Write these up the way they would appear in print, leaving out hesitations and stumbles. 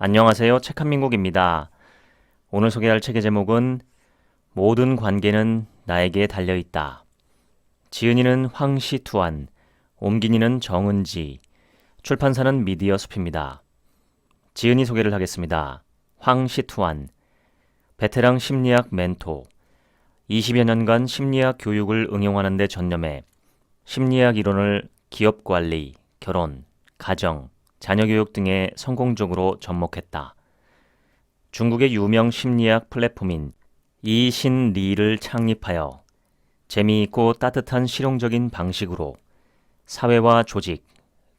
안녕하세요. 책한민국입니다. 오늘 소개할 책의 제목은 모든 관계는 나에게 달려있다. 지은이는 황시투안, 옮긴이는 정은지, 출판사는 미디어숲입니다. 지은이 소개를 하겠습니다. 황시투안, 베테랑 심리학 멘토, 20여 년간 심리학 교육을 응용하는 데 전념해 심리학 이론을 기업관리, 결혼, 가정, 자녀교육 등에 성공적으로 접목했다. 중국의 유명 심리학 플랫폼인 이신리를 창립하여 재미있고 따뜻한 실용적인 방식으로 사회와 조직,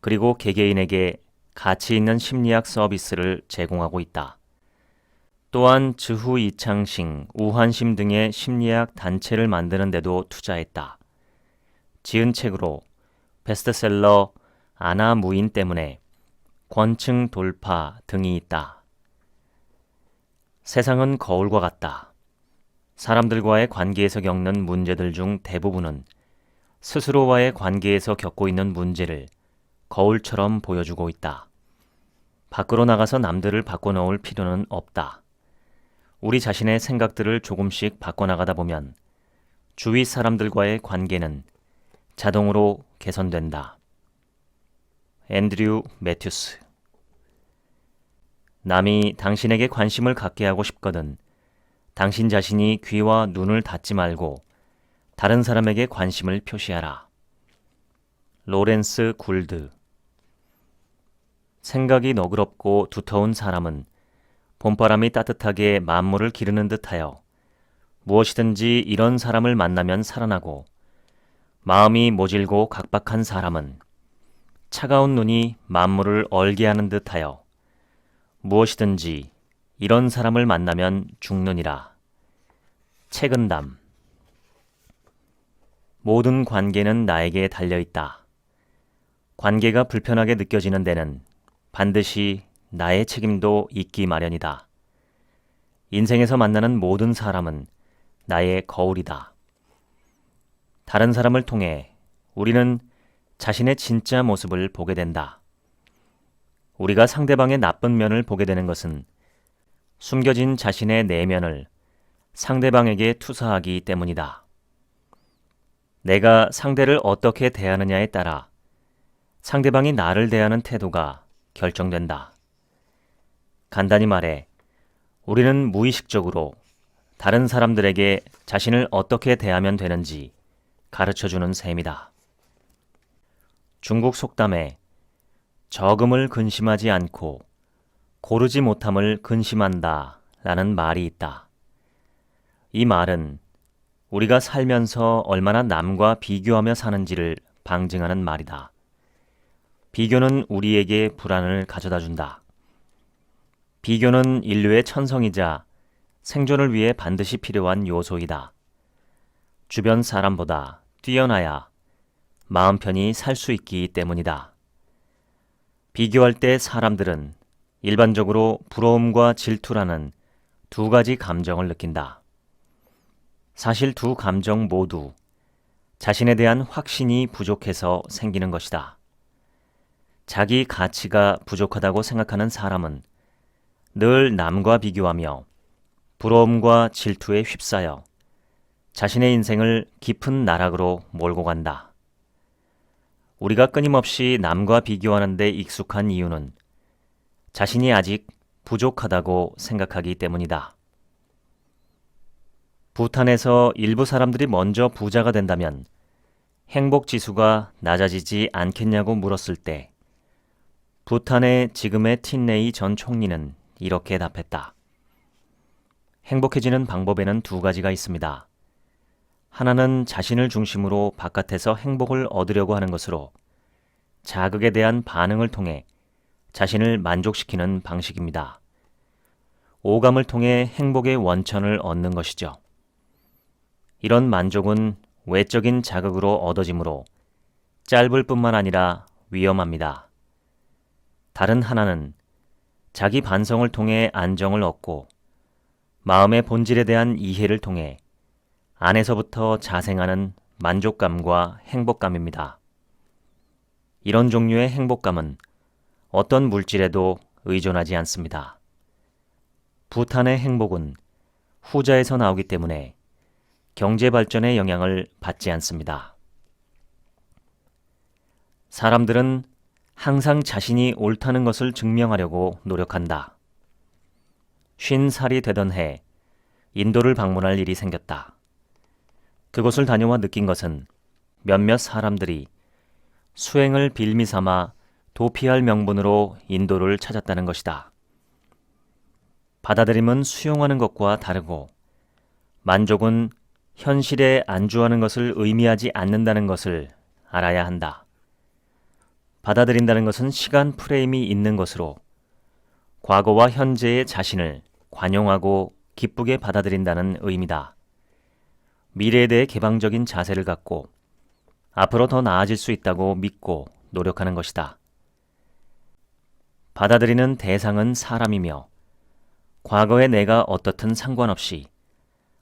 그리고 개개인에게 가치 있는 심리학 서비스를 제공하고 있다. 또한 즈후 이창싱, 우한심 등의 심리학 단체를 만드는 데도 투자했다. 지은 책으로 베스트셀러 아나무인 때문에 권층 돌파 등이 있다. 세상은 거울과 같다. 사람들과의 관계에서 겪는 문제들 중 대부분은 스스로와의 관계에서 겪고 있는 문제를 거울처럼 보여주고 있다. 밖으로 나가서 남들을 바꿔놓을 필요는 없다. 우리 자신의 생각들을 조금씩 바꿔나가다 보면 주위 사람들과의 관계는 자동으로 개선된다. 앤드류 매튜스. 남이 당신에게 관심을 갖게 하고 싶거든 당신 자신이 귀와 눈을 닫지 말고 다른 사람에게 관심을 표시하라. 로렌스 굴드. 생각이 너그럽고 두터운 사람은 봄바람이 따뜻하게 만물을 기르는 듯하여 무엇이든지 이런 사람을 만나면 살아나고, 마음이 모질고 각박한 사람은 차가운 눈이 만물을 얼게 하는 듯하여 무엇이든지 이런 사람을 만나면 죽느니라. 책은담. 모든 관계는 나에게 달려있다. 관계가 불편하게 느껴지는 데는 반드시 나의 책임도 있기 마련이다. 인생에서 만나는 모든 사람은 나의 거울이다. 다른 사람을 통해 우리는 자신의 진짜 모습을 보게 된다. 우리가 상대방의 나쁜 면을 보게 되는 것은 숨겨진 자신의 내면을 상대방에게 투사하기 때문이다. 내가 상대를 어떻게 대하느냐에 따라 상대방이 나를 대하는 태도가 결정된다. 간단히 말해, 우리는 무의식적으로 다른 사람들에게 자신을 어떻게 대하면 되는지 가르쳐주는 셈이다. 중국 속담에 적음을 근심하지 않고 고르지 못함을 근심한다 라는 말이 있다. 이 말은 우리가 살면서 얼마나 남과 비교하며 사는지를 방증하는 말이다. 비교는 우리에게 불안을 가져다 준다. 비교는 인류의 천성이자 생존을 위해 반드시 필요한 요소이다. 주변 사람보다 뛰어나야 마음 편히 살 수 있기 때문이다. 비교할 때 사람들은 일반적으로 부러움과 질투라는 두 가지 감정을 느낀다. 사실 두 감정 모두 자신에 대한 확신이 부족해서 생기는 것이다. 자기 가치가 부족하다고 생각하는 사람은 늘 남과 비교하며 부러움과 질투에 휩싸여 자신의 인생을 깊은 나락으로 몰고 간다. 우리가 끊임없이 남과 비교하는 데 익숙한 이유는 자신이 아직 부족하다고 생각하기 때문이다. 부탄에서 일부 사람들이 먼저 부자가 된다면 행복 지수가 낮아지지 않겠냐고 물었을 때 부탄의 지금의 틴레이 전 총리는 이렇게 답했다. 행복해지는 방법에는 두 가지가 있습니다. 하나는 자신을 중심으로 바깥에서 행복을 얻으려고 하는 것으로 자극에 대한 반응을 통해 자신을 만족시키는 방식입니다. 오감을 통해 행복의 원천을 얻는 것이죠. 이런 만족은 외적인 자극으로 얻어지므로 짧을 뿐만 아니라 위험합니다. 다른 하나는 자기 반성을 통해 안정을 얻고 마음의 본질에 대한 이해를 통해 안에서부터 자생하는 만족감과 행복감입니다. 이런 종류의 행복감은 어떤 물질에도 의존하지 않습니다. 부탄의 행복은 후자에서 나오기 때문에 경제 발전의 영향을 받지 않습니다. 사람들은 항상 자신이 옳다는 것을 증명하려고 노력한다. 50살이 되던 해 인도를 방문할 일이 생겼다. 그곳을 다녀와 느낀 것은 몇몇 사람들이 수행을 빌미 삼아 도피할 명분으로 인도를 찾았다는 것이다. 받아들임은 수용하는 것과 다르고 만족은 현실에 안주하는 것을 의미하지 않는다는 것을 알아야 한다. 받아들인다는 것은 시간 프레임이 있는 것으로 과거와 현재의 자신을 관용하고 기쁘게 받아들인다는 의미다. 미래에 대해 개방적인 자세를 갖고 앞으로 더 나아질 수 있다고 믿고 노력하는 것이다. 받아들이는 대상은 사람이며 과거의 내가 어떻든 상관없이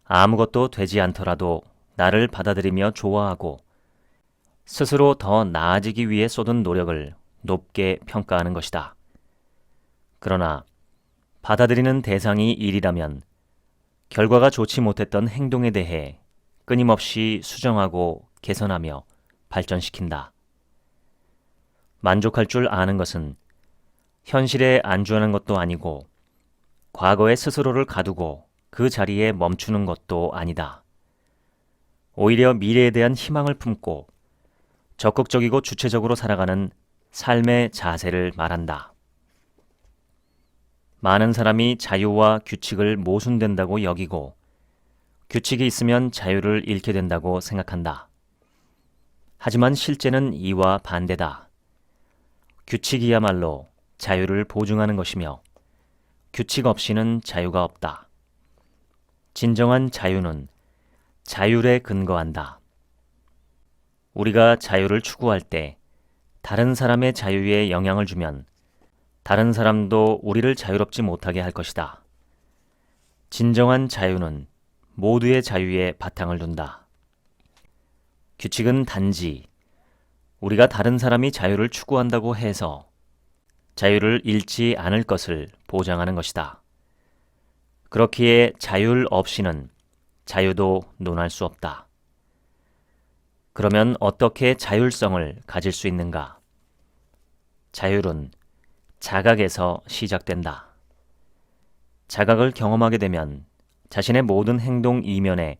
아무것도 되지 않더라도 나를 받아들이며 좋아하고 스스로 더 나아지기 위해 쏟은 노력을 높게 평가하는 것이다. 그러나 받아들이는 대상이 일이라면 결과가 좋지 못했던 행동에 대해 끊임없이 수정하고 개선하며 발전시킨다. 만족할 줄 아는 것은 현실에 안주하는 것도 아니고 과거의 스스로를 가두고 그 자리에 멈추는 것도 아니다. 오히려 미래에 대한 희망을 품고 적극적이고 주체적으로 살아가는 삶의 자세를 말한다. 많은 사람이 자유와 규칙을 모순된다고 여기고 규칙이 있으면 자유를 잃게 된다고 생각한다. 하지만 실제는 이와 반대다. 규칙이야말로 자유를 보증하는 것이며 규칙 없이는 자유가 없다. 진정한 자유는 자율에 근거한다. 우리가 자유를 추구할 때 다른 사람의 자유에 영향을 주면 다른 사람도 우리를 자유롭지 못하게 할 것이다. 진정한 자유는 모두의 자유에 바탕을 둔다. 규칙은 단지 우리가 다른 사람이 자유를 추구한다고 해서 자유를 잃지 않을 것을 보장하는 것이다. 그렇기에 자율 없이는 자유도 논할 수 없다. 그러면 어떻게 자율성을 가질 수 있는가? 자율은 자각에서 시작된다. 자각을 경험하게 되면 자신의 모든 행동 이면에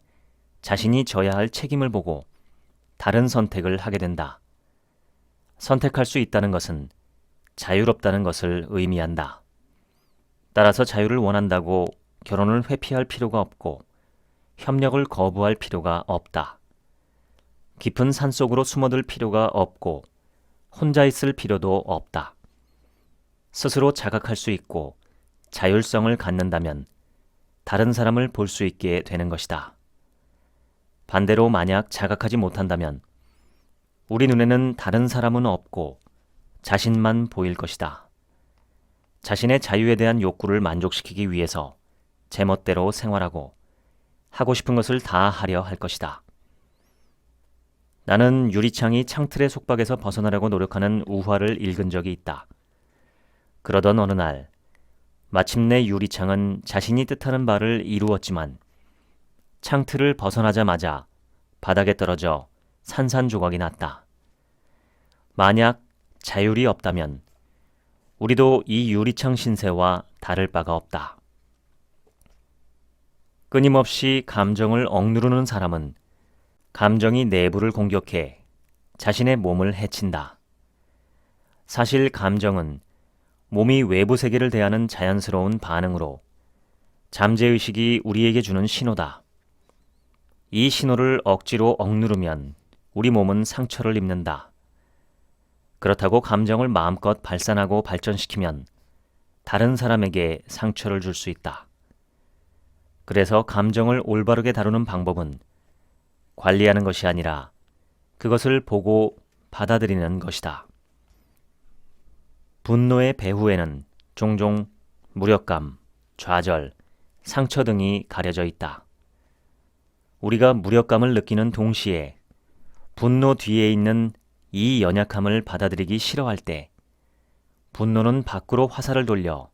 자신이 져야 할 책임을 보고 다른 선택을 하게 된다. 선택할 수 있다는 것은 자유롭다는 것을 의미한다. 따라서 자유를 원한다고 결혼을 회피할 필요가 없고 협력을 거부할 필요가 없다. 깊은 산속으로 숨어들 필요가 없고 혼자 있을 필요도 없다. 스스로 자각할 수 있고 자율성을 갖는다면 다른 사람을 볼 수 있게 되는 것이다. 반대로 만약 자각하지 못한다면 우리 눈에는 다른 사람은 없고 자신만 보일 것이다. 자신의 자유에 대한 욕구를 만족시키기 위해서 제멋대로 생활하고 하고 싶은 것을 다 하려 할 것이다. 나는 유리창이 창틀의 속박에서 벗어나려고 노력하는 우화를 읽은 적이 있다. 그러던 어느 날 마침내 유리창은 자신이 뜻하는 바를 이루었지만 창틀을 벗어나자마자 바닥에 떨어져 산산조각이 났다. 만약 자율이 없다면 우리도 이 유리창 신세와 다를 바가 없다. 끊임없이 감정을 억누르는 사람은 감정이 내부를 공격해 자신의 몸을 해친다. 사실 감정은 몸이 외부 세계를 대하는 자연스러운 반응으로 잠재의식이 우리에게 주는 신호다. 이 신호를 억지로 억누르면 우리 몸은 상처를 입는다. 그렇다고 감정을 마음껏 발산하고 발전시키면 다른 사람에게 상처를 줄 수 있다. 그래서 감정을 올바르게 다루는 방법은 관리하는 것이 아니라 그것을 보고 받아들이는 것이다. 분노의 배후에는 종종 무력감, 좌절, 상처 등이 가려져 있다. 우리가 무력감을 느끼는 동시에 분노 뒤에 있는 이 연약함을 받아들이기 싫어할 때 분노는 밖으로 화살을 돌려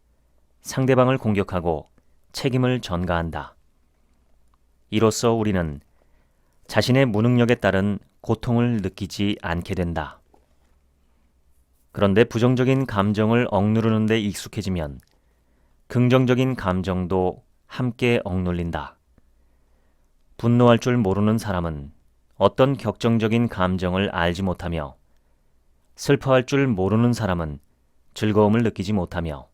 상대방을 공격하고 책임을 전가한다. 이로써 우리는 자신의 무능력에 따른 고통을 느끼지 않게 된다. 그런데 부정적인 감정을 억누르는 데 익숙해지면 긍정적인 감정도 함께 억눌린다. 분노할 줄 모르는 사람은 어떤 격정적인 감정을 알지 못하며, 슬퍼할 줄 모르는 사람은 즐거움을 느끼지 못하며,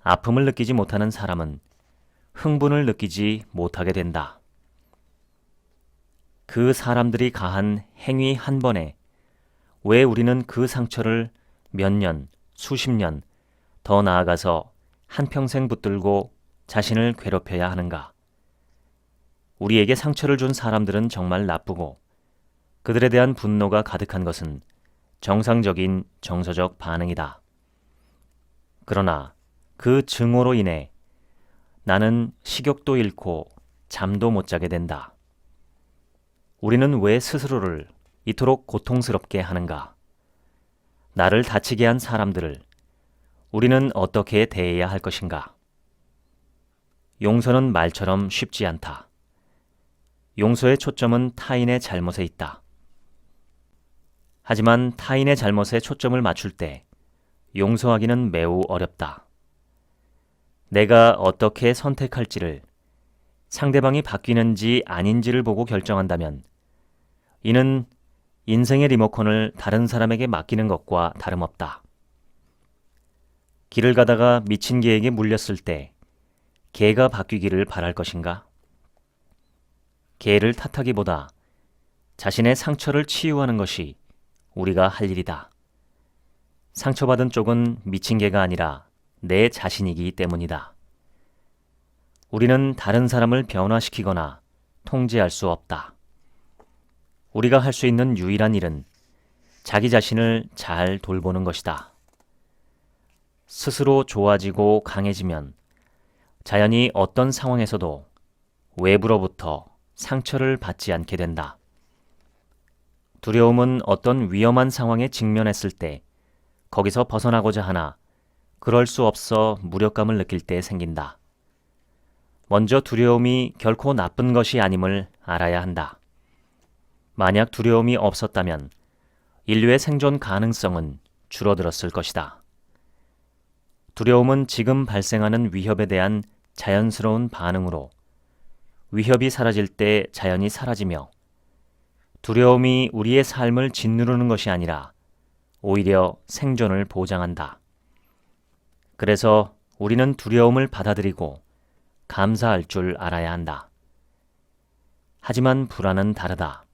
아픔을 느끼지 못하는 사람은 흥분을 느끼지 못하게 된다. 그 사람들이 가한 행위 한 번에 왜 우리는 그 상처를 몇 년, 수십 년, 더 나아가서 한평생 붙들고 자신을 괴롭혀야 하는가? 우리에게 상처를 준 사람들은 정말 나쁘고 그들에 대한 분노가 가득한 것은 정상적인 정서적 반응이다. 그러나 그 증오로 인해 나는 식욕도 잃고 잠도 못 자게 된다. 우리는 왜 스스로를 이토록 고통스럽게 하는가? 나를 다치게 한 사람들을 우리는 어떻게 대해야 할 것인가? 용서는 말처럼 쉽지 않다. 용서의 초점은 타인의 잘못에 있다. 하지만 타인의 잘못에 초점을 맞출 때 용서하기는 매우 어렵다. 내가 어떻게 선택할지를, 상대방이 바뀌는지 아닌지를 보고 결정한다면 이는 인생의 리모컨을 다른 사람에게 맡기는 것과 다름없다. 길을 가다가 미친 개에게 물렸을 때 개가 바뀌기를 바랄 것인가? 개를 탓하기보다 자신의 상처를 치유하는 것이 우리가 할 일이다. 상처받은 쪽은 미친 개가 아니라 내 자신이기 때문이다. 우리는 다른 사람을 변화시키거나 통제할 수 없다. 우리가 할 수 있는 유일한 일은 자기 자신을 잘 돌보는 것이다. 스스로 좋아지고 강해지면 자연히 어떤 상황에서도 외부로부터 상처를 받지 않게 된다. 두려움은 어떤 위험한 상황에 직면했을 때 거기서 벗어나고자 하나 그럴 수 없어 무력감을 느낄 때 생긴다. 먼저 두려움이 결코 나쁜 것이 아님을 알아야 한다. 만약 두려움이 없었다면 인류의 생존 가능성은 줄어들었을 것이다. 두려움은 지금 발생하는 위협에 대한 자연스러운 반응으로 위협이 사라질 때 자연히 사라지며, 두려움이 우리의 삶을 짓누르는 것이 아니라 오히려 생존을 보장한다. 그래서 우리는 두려움을 받아들이고 감사할 줄 알아야 한다. 하지만 불안은 다르다.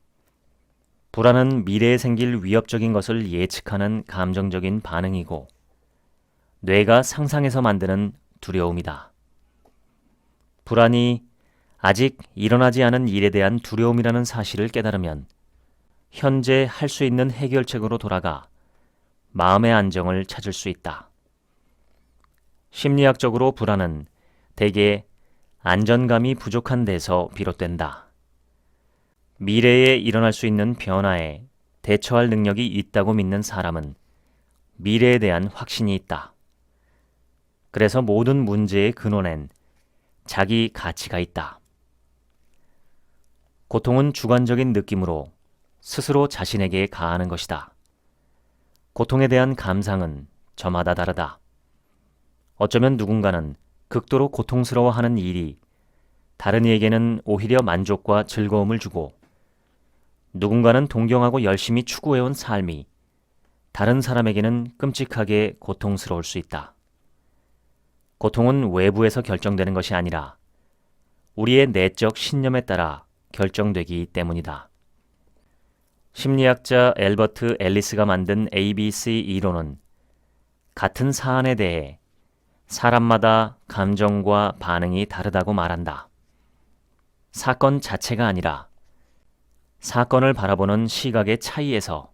불안은 미래에 생길 위협적인 것을 예측하는 감정적인 반응이고, 뇌가 상상해서 만드는 두려움이다. 불안이 아직 일어나지 않은 일에 대한 두려움이라는 사실을 깨달으면 현재 할 수 있는 해결책으로 돌아가 마음의 안정을 찾을 수 있다. 심리학적으로 불안은 대개 안전감이 부족한 데서 비롯된다. 미래에 일어날 수 있는 변화에 대처할 능력이 있다고 믿는 사람은 미래에 대한 확신이 있다. 그래서 모든 문제의 근원엔 자기 가치가 있다. 고통은 주관적인 느낌으로 스스로 자신에게 가하는 것이다. 고통에 대한 감상은 저마다 다르다. 어쩌면 누군가는 극도로 고통스러워하는 일이 다른 이에게는 오히려 만족과 즐거움을 주고, 누군가는 동경하고 열심히 추구해온 삶이 다른 사람에게는 끔찍하게 고통스러울 수 있다. 고통은 외부에서 결정되는 것이 아니라 우리의 내적 신념에 따라 결정되기 때문이다. 심리학자 앨버트 앨리스가 만든 ABC 이론은 같은 사안에 대해 사람마다 감정과 반응이 다르다고 말한다. 사건 자체가 아니라 사건을 바라보는 시각의 차이에서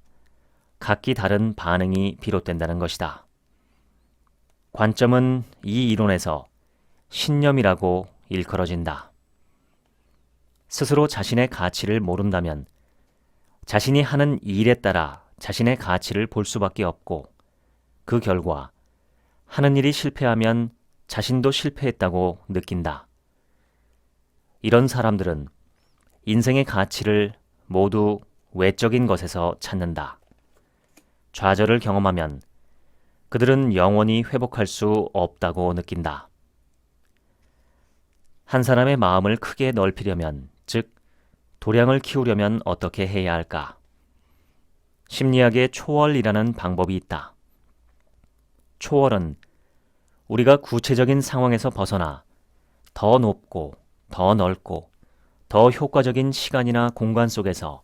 각기 다른 반응이 비롯된다는 것이다. 관점은 이 이론에서 신념이라고 일컬어진다. 스스로 자신의 가치를 모른다면 자신이 하는 일에 따라 자신의 가치를 볼 수밖에 없고, 그 결과 하는 일이 실패하면 자신도 실패했다고 느낀다. 이런 사람들은 인생의 가치를 모두 외적인 것에서 찾는다. 좌절을 경험하면 그들은 영원히 회복할 수 없다고 느낀다. 한 사람의 마음을 크게 넓히려면, 즉 도량을 키우려면 어떻게 해야 할까? 심리학의 초월이라는 방법이 있다. 초월은 우리가 구체적인 상황에서 벗어나 더 높고 더 넓고 더 효과적인 시간이나 공간 속에서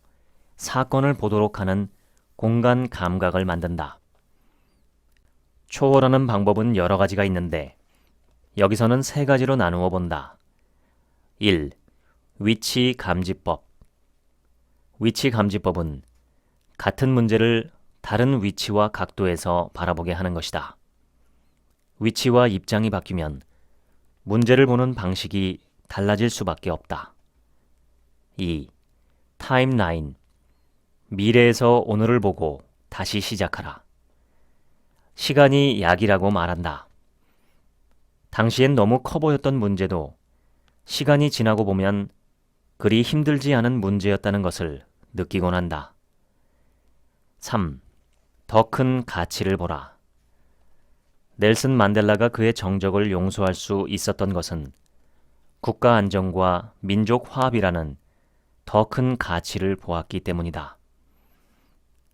사건을 보도록 하는 공간 감각을 만든다. 초월하는 방법은 여러 가지가 있는데 여기서는 세 가지로 나누어 본다. 1. 위치 감지법. 위치 감지법은 같은 문제를 다른 위치와 각도에서 바라보게 하는 것이다. 위치와 입장이 바뀌면 문제를 보는 방식이 달라질 수밖에 없다. 2. 타임라인. 미래에서 오늘을 보고 다시 시작하라. 시간이 약이라고 말한다. 당시엔 너무 커 보였던 문제도 시간이 지나고 보면 그리 힘들지 않은 문제였다는 것을 느끼곤 한다. 3. 더 큰 가치를 보라. 넬슨 만델라가 그의 정적을 용서할 수 있었던 것은 국가 안정과 민족 화합이라는 더 큰 가치를 보았기 때문이다.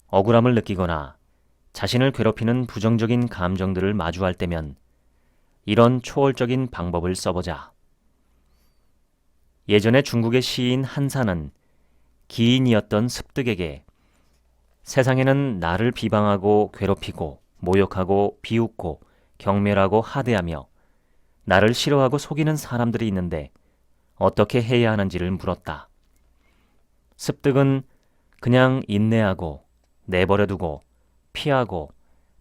억울함을 느끼거나 자신을 괴롭히는 부정적인 감정들을 마주할 때면 이런 초월적인 방법을 써보자. 예전에 중국의 시인 한산은 기인이었던 습득에게 세상에는 나를 비방하고 괴롭히고 모욕하고 비웃고 경멸하고 하대하며 나를 싫어하고 속이는 사람들이 있는데 어떻게 해야 하는지를 물었다. 습득은 그냥 인내하고 내버려두고 피하고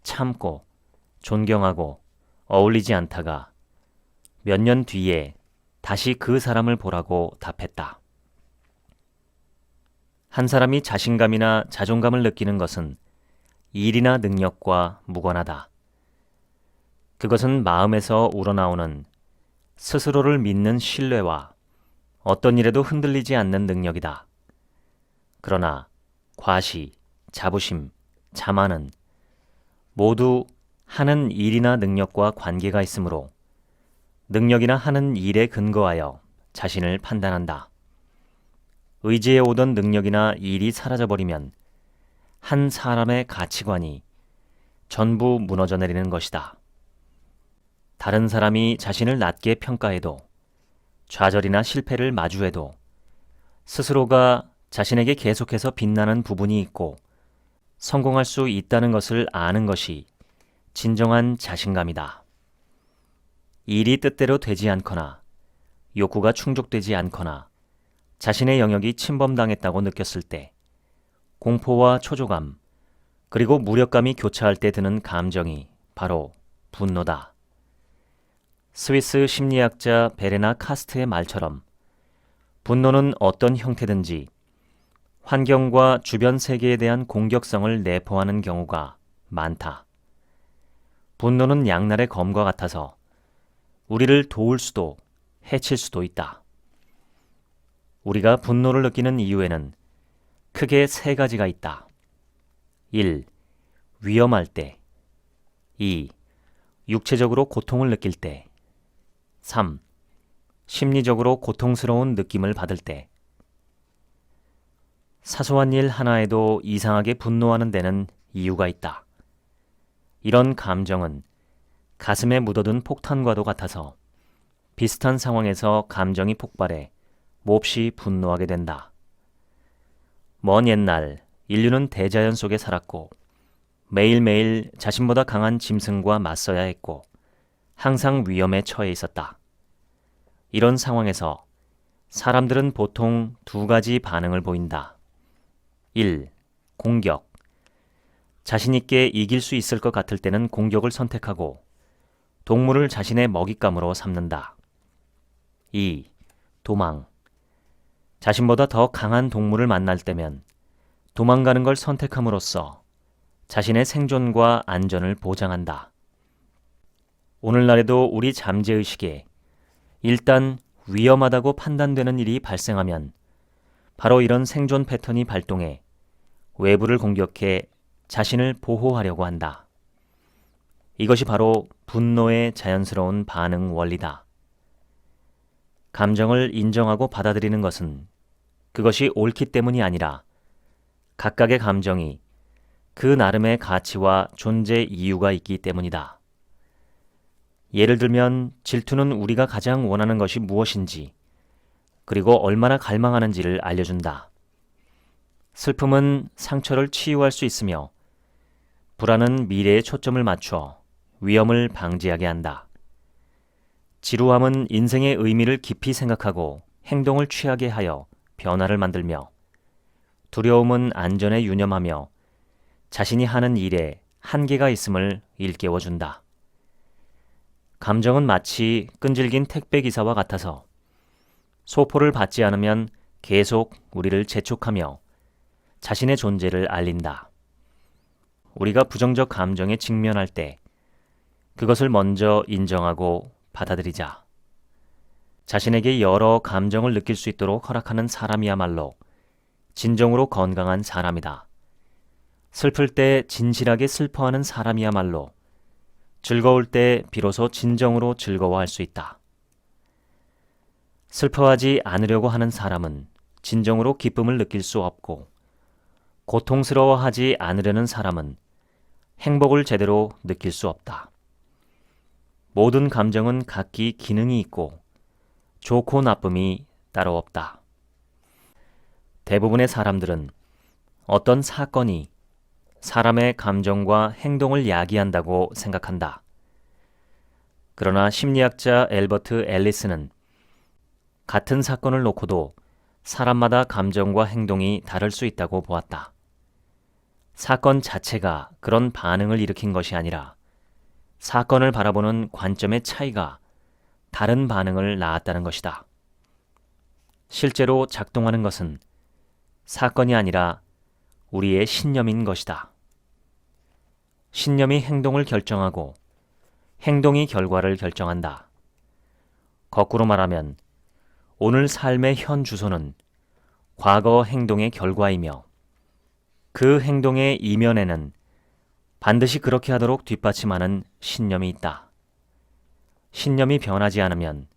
참고 존경하고 어울리지 않다가 몇 년 뒤에 다시 그 사람을 보라고 답했다. 한 사람이 자신감이나 자존감을 느끼는 것은 일이나 능력과 무관하다. 그것은 마음에서 우러나오는 스스로를 믿는 신뢰와 어떤 일에도 흔들리지 않는 능력이다. 그러나 과시, 자부심, 자만은 모두 하는 일이나 능력과 관계가 있으므로 능력이나 하는 일에 근거하여 자신을 판단한다. 의지해 오던 능력이나 일이 사라져버리면 한 사람의 가치관이 전부 무너져 내리는 것이다. 다른 사람이 자신을 낮게 평가해도 좌절이나 실패를 마주해도 스스로가 자신에게 계속해서 빛나는 부분이 있고 성공할 수 있다는 것을 아는 것이 진정한 자신감이다. 일이 뜻대로 되지 않거나 욕구가 충족되지 않거나 자신의 영역이 침범당했다고 느꼈을 때 공포와 초조감 그리고 무력감이 교차할 때 드는 감정이 바로 분노다. 스위스 심리학자 베레나 카스트의 말처럼 분노는 어떤 형태든지 환경과 주변 세계에 대한 공격성을 내포하는 경우가 많다. 분노는 양날의 검과 같아서 우리를 도울 수도 해칠 수도 있다. 우리가 분노를 느끼는 이유에는 크게 세 가지가 있다. 1. 위험할 때. 2. 육체적으로 고통을 느낄 때. 3. 심리적으로 고통스러운 느낌을 받을 때. 사소한 일 하나에도 이상하게 분노하는 데는 이유가 있다. 이런 감정은 가슴에 묻어둔 폭탄과도 같아서 비슷한 상황에서 감정이 폭발해 몹시 분노하게 된다. 먼 옛날 인류는 대자연 속에 살았고 매일매일 자신보다 강한 짐승과 맞서야 했고 항상 위험에 처해 있었다. 이런 상황에서 사람들은 보통 두 가지 반응을 보인다. 1. 공격. 자신 있게 이길 수 있을 것 같을 때는 공격을 선택하고 동물을 자신의 먹잇감으로 삼는다. 2. 도망. 자신보다 더 강한 동물을 만날 때면 도망가는 걸 선택함으로써 자신의 생존과 안전을 보장한다. 오늘날에도 우리 잠재의식에 일단 위험하다고 판단되는 일이 발생하면 바로 이런 생존 패턴이 발동해 외부를 공격해 자신을 보호하려고 한다. 이것이 바로 분노의 자연스러운 반응 원리다. 감정을 인정하고 받아들이는 것은 그것이 옳기 때문이 아니라 각각의 감정이 그 나름의 가치와 존재 이유가 있기 때문이다. 예를 들면 질투는 우리가 가장 원하는 것이 무엇인지 그리고 얼마나 갈망하는지를 알려준다. 슬픔은 상처를 치유할 수 있으며 불안은 미래에 초점을 맞추어 위험을 방지하게 한다. 지루함은 인생의 의미를 깊이 생각하고 행동을 취하게 하여 변화를 만들며 두려움은 안전에 유념하며 자신이 하는 일에 한계가 있음을 일깨워준다. 감정은 마치 끈질긴 택배기사와 같아서 소포를 받지 않으면 계속 우리를 재촉하며 자신의 존재를 알린다. 우리가 부정적 감정에 직면할 때 그것을 먼저 인정하고 받아들이자. 자신에게 여러 감정을 느낄 수 있도록 허락하는 사람이야말로 진정으로 건강한 사람이다. 슬플 때 진실하게 슬퍼하는 사람이야말로 즐거울 때 비로소 진정으로 즐거워할 수 있다. 슬퍼하지 않으려고 하는 사람은 진정으로 기쁨을 느낄 수 없고 고통스러워하지 않으려는 사람은 행복을 제대로 느낄 수 없다. 모든 감정은 각기 기능이 있고 좋고 나쁨이 따로 없다. 대부분의 사람들은 어떤 사건이 사람의 감정과 행동을 야기한다고 생각한다. 그러나 심리학자 엘버트 앨리스는 같은 사건을 놓고도 사람마다 감정과 행동이 다를 수 있다고 보았다. 사건 자체가 그런 반응을 일으킨 것이 아니라 사건을 바라보는 관점의 차이가 다른 반응을 낳았다는 것이다. 실제로 작동하는 것은 사건이 아니라 우리의 신념인 것이다. 신념이 행동을 결정하고 행동이 결과를 결정한다. 거꾸로 말하면 오늘 삶의 현 주소는 과거 행동의 결과이며 그 행동의 이면에는 반드시 그렇게 하도록 뒷받침하는 신념이 있다. 신념이 변하지 않으면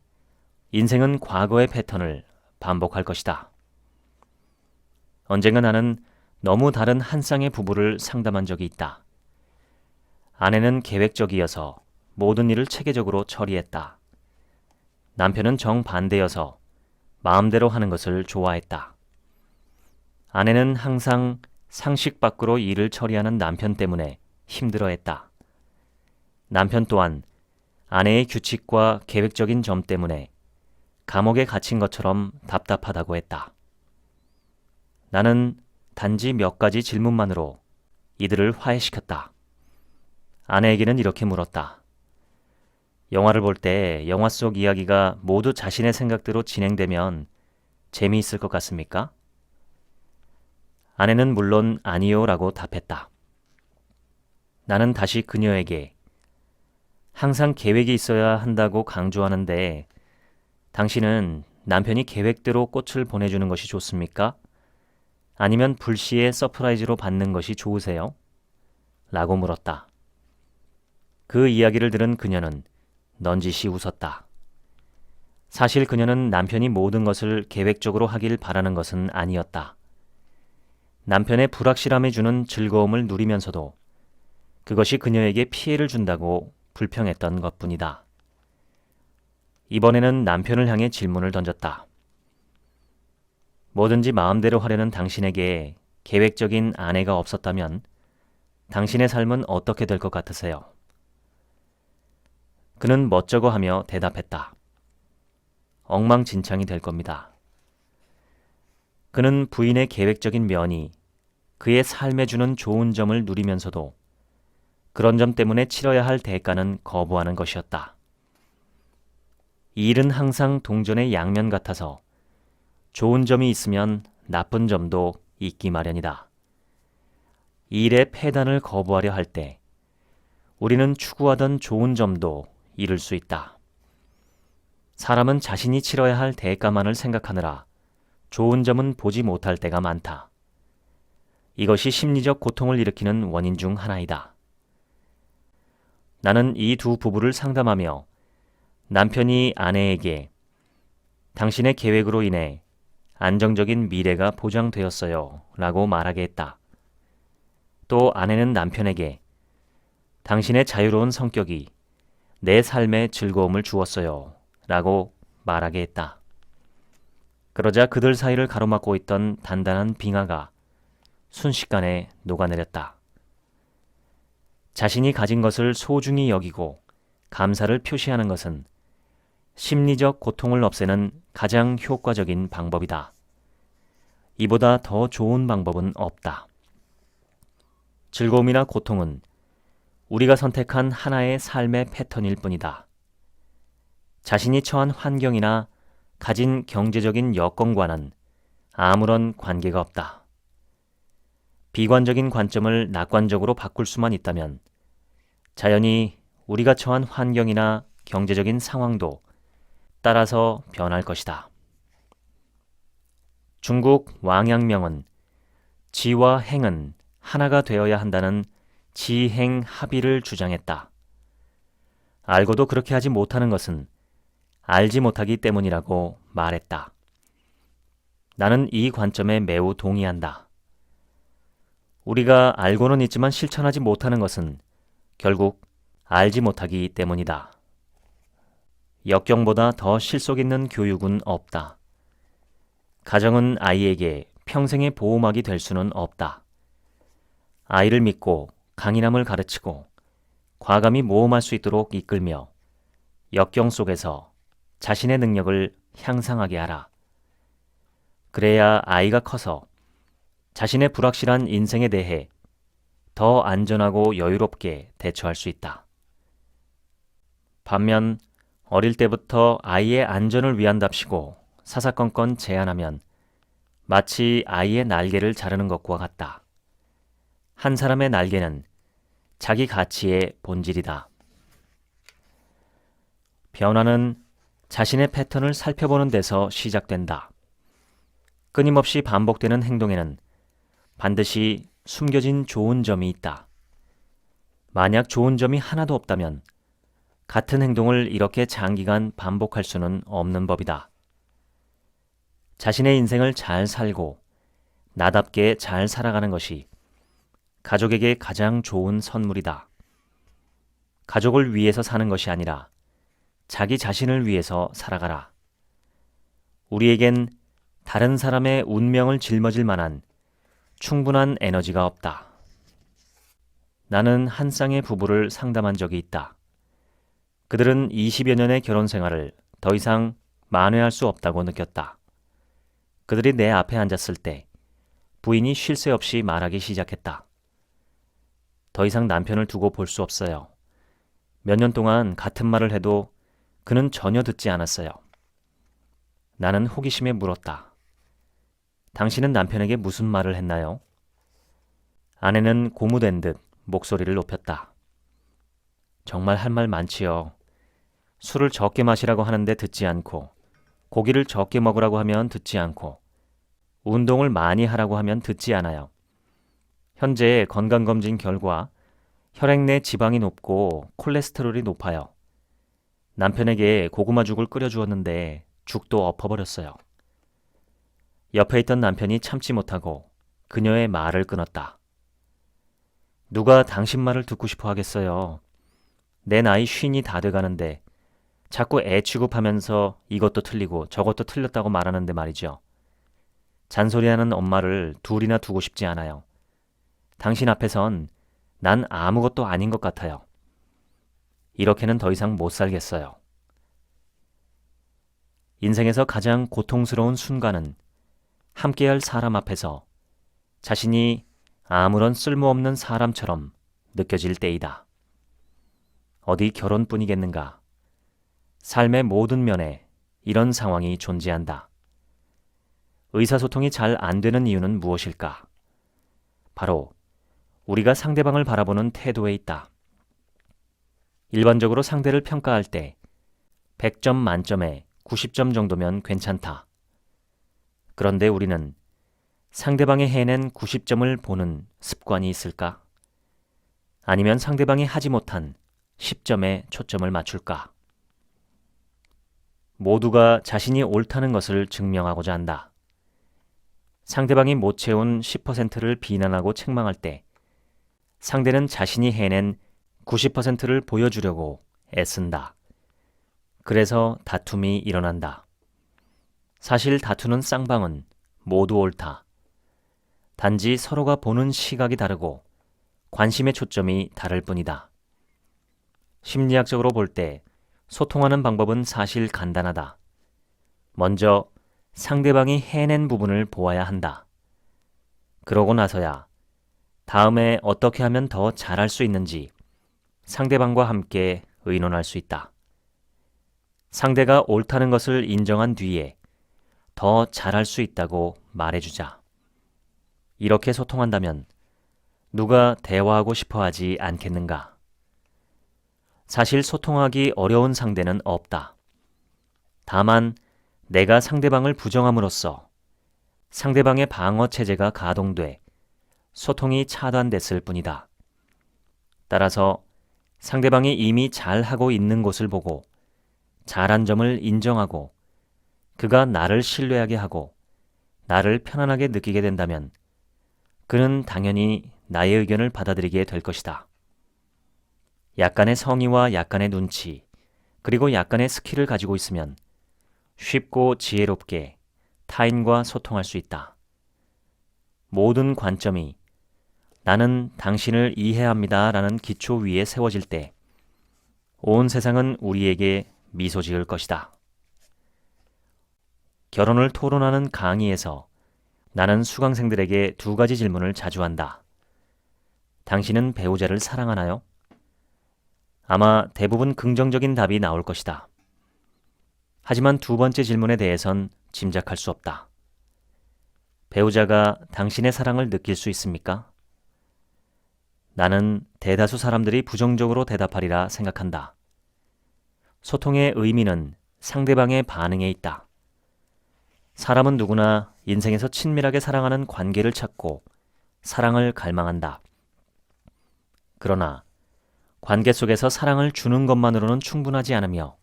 인생은 과거의 패턴을 반복할 것이다. 언젠가 나는 너무 다른 한 쌍의 부부를 상담한 적이 있다. 아내는 계획적이어서 모든 일을 체계적으로 처리했다. 남편은 정반대여서 마음대로 하는 것을 좋아했다. 아내는 항상 상식 밖으로 일을 처리하는 남편 때문에 힘들어했다. 남편 또한 아내의 규칙과 계획적인 점 때문에 감옥에 갇힌 것처럼 답답하다고 했다. 나는 단지 몇 가지 질문만으로 이들을 화해시켰다. 아내에게는 이렇게 물었다. 영화를 볼 때 영화 속 이야기가 모두 자신의 생각대로 진행되면 재미있을 것 같습니까? 아내는 물론 아니요 라고 답했다. 나는 다시 그녀에게 항상 계획이 있어야 한다고 강조하는데 당신은 남편이 계획대로 꽃을 보내주는 것이 좋습니까? 아니면 불시에 서프라이즈로 받는 것이 좋으세요? 라고 물었다. 그 이야기를 들은 그녀는 넌지시 웃었다. 사실 그녀는 남편이 모든 것을 계획적으로 하길 바라는 것은 아니었다. 남편의 불확실함에 주는 즐거움을 누리면서도 그것이 그녀에게 피해를 준다고 불평했던 것뿐이다. 이번에는 남편을 향해 질문을 던졌다. 뭐든지 마음대로 하려는 당신에게 계획적인 아내가 없었다면 당신의 삶은 어떻게 될 것 같으세요? 그는 멋쩍어 하며 대답했다. 엉망진창이 될 겁니다. 그는 부인의 계획적인 면이 그의 삶에 주는 좋은 점을 누리면서도 그런 점 때문에 치러야 할 대가는 거부하는 것이었다. 이 일은 항상 동전의 양면 같아서 좋은 점이 있으면 나쁜 점도 있기 마련이다. 일의 폐단을 거부하려 할 때 우리는 추구하던 좋은 점도 잃을 수 있다. 사람은 자신이 치러야 할 대가만을 생각하느라 좋은 점은 보지 못할 때가 많다. 이것이 심리적 고통을 일으키는 원인 중 하나이다. 나는 이 두 부부를 상담하며 남편이 아내에게 당신의 계획으로 인해 안정적인 미래가 보장되었어요 라고 말하게 했다. 또 아내는 남편에게 당신의 자유로운 성격이 내 삶에 즐거움을 주었어요 라고 말하게 했다. 그러자 그들 사이를 가로막고 있던 단단한 빙하가 순식간에 녹아내렸다. 자신이 가진 것을 소중히 여기고 감사를 표시하는 것은 심리적 고통을 없애는 가장 효과적인 방법이다. 이보다 더 좋은 방법은 없다. 즐거움이나 고통은 우리가 선택한 하나의 삶의 패턴일 뿐이다. 자신이 처한 환경이나 가진 경제적인 여건과는 아무런 관계가 없다. 비관적인 관점을 낙관적으로 바꿀 수만 있다면 자연히 우리가 처한 환경이나 경제적인 상황도 따라서 변할 것이다. 중국 왕양명은 지와 행은 하나가 되어야 한다는 지행 합의를 주장했다. 알고도 그렇게 하지 못하는 것은 알지 못하기 때문이라고 말했다. 나는 이 관점에 매우 동의한다. 우리가 알고는 있지만 실천하지 못하는 것은 결국 알지 못하기 때문이다. 역경보다 더 실속 있는 교육은 없다. 가정은 아이에게 평생의 보호막이 될 수는 없다. 아이를 믿고 강인함을 가르치고 과감히 모험할 수 있도록 이끌며 역경 속에서 자신의 능력을 향상하게 하라. 그래야 아이가 커서 자신의 불확실한 인생에 대해 더 안전하고 여유롭게 대처할 수 있다. 반면 어릴 때부터 아이의 안전을 위한답시고 사사건건 제한하면 마치 아이의 날개를 자르는 것과 같다. 한 사람의 날개는 자기 가치의 본질이다. 변화는 자신의 패턴을 살펴보는 데서 시작된다. 끊임없이 반복되는 행동에는 반드시 숨겨진 좋은 점이 있다. 만약 좋은 점이 하나도 없다면 같은 행동을 이렇게 장기간 반복할 수는 없는 법이다. 자신의 인생을 잘 살고 나답게 잘 살아가는 것이 가족에게 가장 좋은 선물이다. 가족을 위해서 사는 것이 아니라 자기 자신을 위해서 살아가라. 우리에겐 다른 사람의 운명을 짊어질 만한 충분한 에너지가 없다. 나는 한 쌍의 부부를 상담한 적이 있다. 그들은 20여 년의 결혼 생활을 더 이상 만회할 수 없다고 느꼈다. 그들이 내 앞에 앉았을 때 부인이 쉴 새 없이 말하기 시작했다. 더 이상 남편을 두고 볼 수 없어요. 몇 년 동안 같은 말을 해도 그는 전혀 듣지 않았어요. 나는 호기심에 물었다. 당신은 남편에게 무슨 말을 했나요? 아내는 고무된 듯 목소리를 높였다. 정말 할 말 많지요. 술을 적게 마시라고 하는데 듣지 않고, 고기를 적게 먹으라고 하면 듣지 않고, 운동을 많이 하라고 하면 듣지 않아요. 현재 건강검진 결과 혈액 내 지방이 높고 콜레스테롤이 높아요. 남편에게 고구마죽을 끓여주었는데 죽도 엎어버렸어요. 옆에 있던 남편이 참지 못하고 그녀의 말을 끊었다. 누가 당신 말을 듣고 싶어 하겠어요. 내 나이 50이 다 돼가는데 자꾸 애 취급하면서 이것도 틀리고 저것도 틀렸다고 말하는데 말이죠. 잔소리하는 엄마를 둘이나 두고 싶지 않아요. 당신 앞에선 난 아무것도 아닌 것 같아요. 이렇게는 더 이상 못 살겠어요. 인생에서 가장 고통스러운 순간은 함께할 사람 앞에서 자신이 아무런 쓸모없는 사람처럼 느껴질 때이다. 어디 결혼뿐이겠는가? 삶의 모든 면에 이런 상황이 존재한다. 의사소통이 잘 안 되는 이유는 무엇일까? 바로 우리가 상대방을 바라보는 태도에 있다. 일반적으로 상대를 평가할 때 100점 만점에 90점 정도면 괜찮다. 그런데 우리는 상대방이 해낸 90점을 보는 습관이 있을까? 아니면 상대방이 하지 못한 10점에 초점을 맞출까? 모두가 자신이 옳다는 것을 증명하고자 한다. 상대방이 못 채운 10%를 비난하고 책망할 때 상대는 자신이 해낸 90%를 보여주려고 애쓴다. 그래서 다툼이 일어난다. 사실 다투는 쌍방은 모두 옳다. 단지 서로가 보는 시각이 다르고 관심의 초점이 다를 뿐이다. 심리학적으로 볼 때 소통하는 방법은 사실 간단하다. 먼저 상대방이 해낸 부분을 보아야 한다. 그러고 나서야 다음에 어떻게 하면 더 잘할 수 있는지 상대방과 함께 의논할 수 있다. 상대가 옳다는 것을 인정한 뒤에 더 잘할 수 있다고 말해주자. 이렇게 소통한다면 누가 대화하고 싶어 하지 않겠는가? 사실 소통하기 어려운 상대는 없다. 다만 내가 상대방을 부정함으로써 상대방의 방어 체제가 가동돼 소통이 차단됐을 뿐이다. 따라서 상대방이 이미 잘하고 있는 곳을 보고 잘한 점을 인정하고 그가 나를 신뢰하게 하고 나를 편안하게 느끼게 된다면 그는 당연히 나의 의견을 받아들이게 될 것이다. 약간의 성의와 약간의 눈치, 그리고 약간의 스킬을 가지고 있으면 쉽고 지혜롭게 타인과 소통할 수 있다. 모든 관점이 나는 당신을 이해합니다 라는 기초 위에 세워질 때 온 세상은 우리에게 미소 지을 것이다. 결혼을 토론하는 강의에서 나는 수강생들에게 2가지 질문을 자주 한다. 당신은 배우자를 사랑하나요? 아마 대부분 긍정적인 답이 나올 것이다. 하지만 2번째 질문에 대해선 짐작할 수 없다. 배우자가 당신의 사랑을 느낄 수 있습니까? 나는 대다수 사람들이 부정적으로 대답하리라 생각한다. 소통의 의미는 상대방의 반응에 있다. 사람은 누구나 인생에서 친밀하게 사랑하는 관계를 찾고 사랑을 갈망한다. 그러나 관계 속에서 사랑을 주는 것만으로는 충분하지 않으며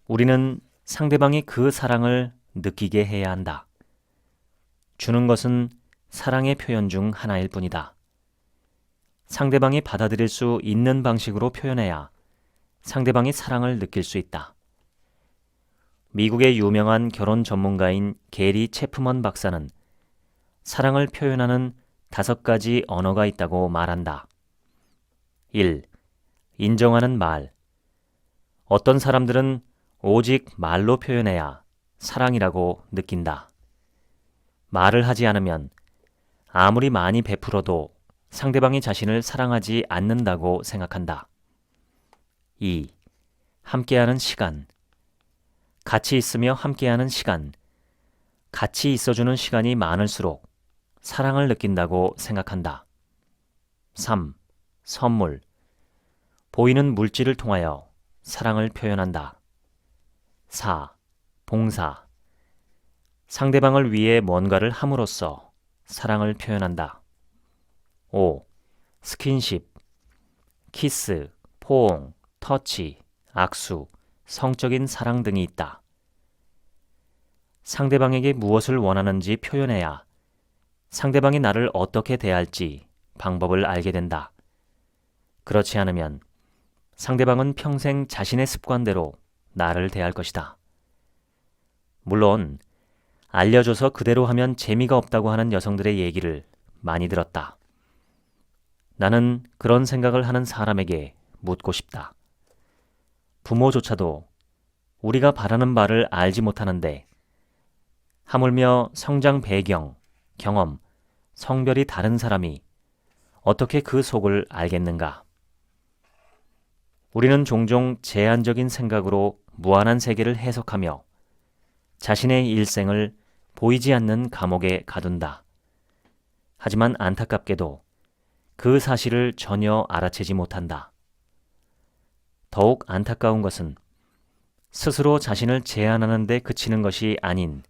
우리는 상대방이 그 사랑을 느끼게 해야 한다. 주는 것은 사랑의 표현 중 하나일 뿐이다. 상대방이 받아들일 수 있는 방식으로 표현해야 상대방이 사랑을 느낄 수 있다. 미국의 유명한 결혼 전문가인 게리 체프먼 박사는 사랑을 표현하는 5가지 언어가 있다고 말한다. 1. 인정하는 말. 어떤 사람들은 오직 말로 표현해야 사랑이라고 느낀다. 말을 하지 않으면 아무리 많이 베풀어도 상대방이 자신을 사랑하지 않는다고 생각한다. 2. 함께하는 시간. 같이 있으며 함께하는 시간. 같이 있어주는 시간이 많을수록 사랑을 느낀다고 생각한다. 3. 선물. 보이는 물질을 통하여 사랑을 표현한다. 4. 봉사. 상대방을 위해 뭔가를 함으로써 사랑을 표현한다. 5. 스킨십. 키스, 포옹, 터치, 악수, 성적인 사랑 등이 있다. 상대방에게 무엇을 원하는지 표현해야 상대방이 나를 어떻게 대할지 방법을 알게 된다. 그렇지 않으면 상대방은 평생 자신의 습관대로 나를 대할 것이다. 물론 알려줘서 그대로 하면 재미가 없다고 하는 여성들의 얘기를 많이 들었다. 나는 그런 생각을 하는 사람에게 묻고 싶다. 부모조차도 우리가 바라는 바를 알지 못하는데 하물며 성장 배경, 경험, 성별이 다른 사람이 어떻게 그 속을 알겠는가? 우리는 종종 제한적인 생각으로 무한한 세계를 해석하며 자신의 일생을 보이지 않는 감옥에 가둔다. 하지만 안타깝게도 그 사실을 전혀 알아채지 못한다. 더욱 안타까운 것은 스스로 자신을 제한하는 데 그치는 것이 아닌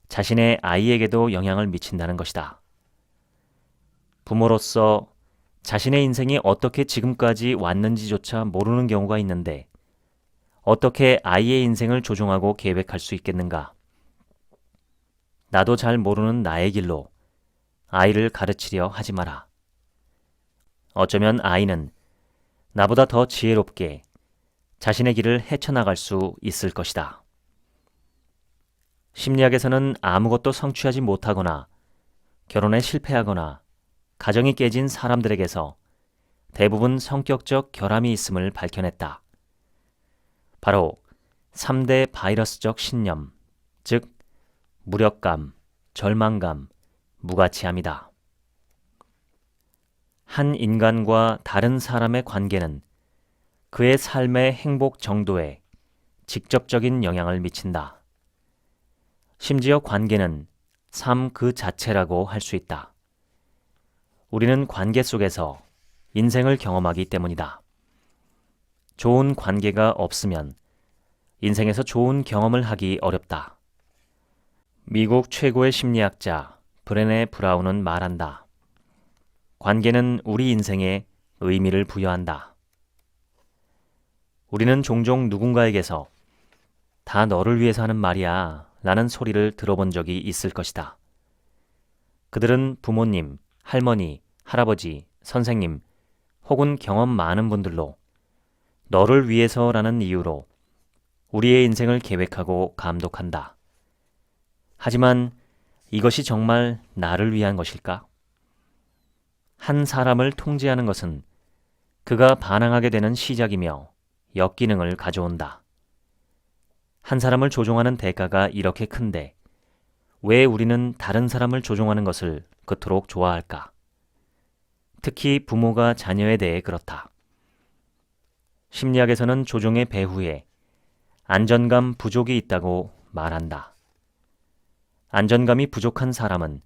자신의 아이에게도 영향을 미친다는 것이다. 부모로서 자신의 인생이 어떻게 지금까지 왔는지조차 모르는 경우가 있는데 어떻게 아이의 인생을 조종하고 계획할 수 있겠는가? 나도 잘 모르는 나의 길로 아이를 가르치려 하지 마라. 어쩌면 아이는 나보다 더 지혜롭게 자신의 길을 헤쳐나갈 수 있을 것이다. 심리학에서는 아무것도 성취하지 못하거나 결혼에 실패하거나 가정이 깨진 사람들에게서 대부분 성격적 결함이 있음을 밝혀냈다. 바로 3대 바이러스적 신념, 즉 무력감, 절망감, 무가치함이다. 한 인간과 다른 사람의 관계는 그의 삶의 행복 정도에 직접적인 영향을 미친다. 심지어 관계는 삶 그 자체라고 할 수 있다. 우리는 관계 속에서 인생을 경험하기 때문이다. 좋은 관계가 없으면 인생에서 좋은 경험을 하기 어렵다. 미국 최고의 심리학자 브레네 브라운은 말한다. 관계는 우리 인생에 의미를 부여한다. 우리는 종종 누군가에게서 다 너를 위해서 하는 말이야 라는 소리를 들어본 적이 있을 것이다. 그들은 부모님, 할머니, 할아버지, 선생님 혹은 경험 많은 분들로 너를 위해서라는 이유로 우리의 인생을 계획하고 감독한다. 하지만 이것이 정말 나를 위한 것일까? 한 사람을 통제하는 것은 그가 반항하게 되는 시작이며 역기능을 가져온다. 한 사람을 조종하는 대가가 이렇게 큰데 왜 우리는 다른 사람을 조종하는 것을 그토록 좋아할까? 특히 부모가 자녀에 대해 그렇다. 심리학에서는 조종의 배후에 안전감 부족이 있다고 말한다. 안전감이 부족한 사람은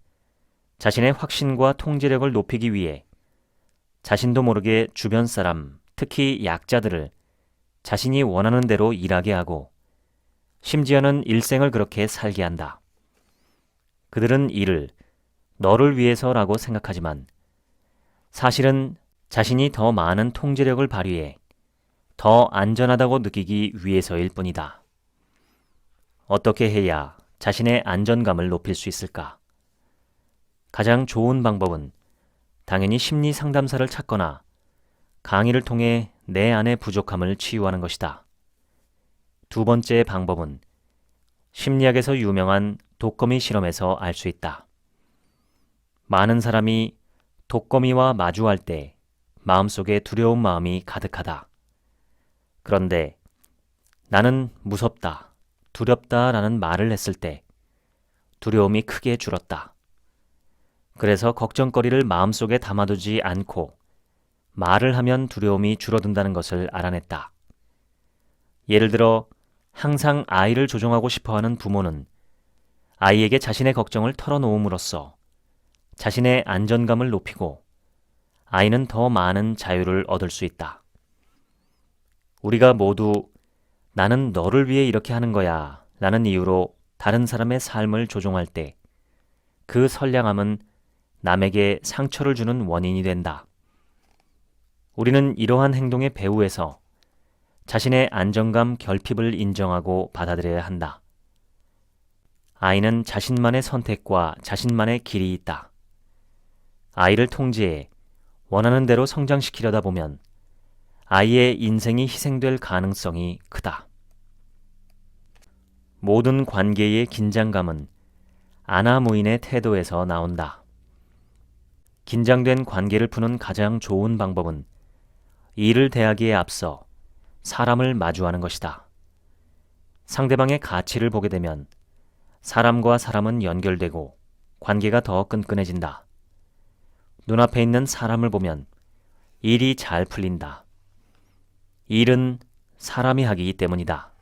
자신의 확신과 통제력을 높이기 위해 자신도 모르게 주변 사람, 특히 약자들을 자신이 원하는 대로 일하게 하고 심지어는 일생을 그렇게 살게 한다. 그들은 이를 너를 위해서라고 생각하지만 사실은 자신이 더 많은 통제력을 발휘해 더 안전하다고 느끼기 위해서일 뿐이다. 어떻게 해야 자신의 안전감을 높일 수 있을까? 가장 좋은 방법은 당연히 심리 상담사를 찾거나 강의를 통해 내 안의 부족함을 치유하는 것이다. 두 번째 방법은 심리학에서 유명한 독거미 실험에서 알 수 있다. 많은 사람이 독거미와 마주할 때 마음속에 두려운 마음이 가득하다. 그런데 나는 무섭다, 두렵다 라는 말을 했을 때 두려움이 크게 줄었다. 그래서 걱정거리를 마음속에 담아두지 않고 말을 하면 두려움이 줄어든다는 것을 알아냈다. 예를 들어 항상 아이를 조종하고 싶어하는 부모는 아이에게 자신의 걱정을 털어놓음으로써 자신의 안전감을 높이고 아이는 더 많은 자유를 얻을 수 있다. 우리가 모두 나는 너를 위해 이렇게 하는 거야 라는 이유로 다른 사람의 삶을 조종할 때 그 선량함은 남에게 상처를 주는 원인이 된다. 우리는 이러한 행동의 배후에서 자신의 안정감 결핍을 인정하고 받아들여야 한다. 아이는 자신만의 선택과 자신만의 길이 있다. 아이를 통제해 원하는 대로 성장시키려다 보면 아이의 인생이 희생될 가능성이 크다. 모든 관계의 긴장감은 아나무인의 태도에서 나온다. 긴장된 관계를 푸는 가장 좋은 방법은 일을 대하기에 앞서 사람을 마주하는 것이다. 상대방의 가치를 보게 되면 사람과 사람은 연결되고 관계가 더 끈끈해진다. 눈앞에 있는 사람을 보면 일이 잘 풀린다. 일은 사람이 하기 때문이다.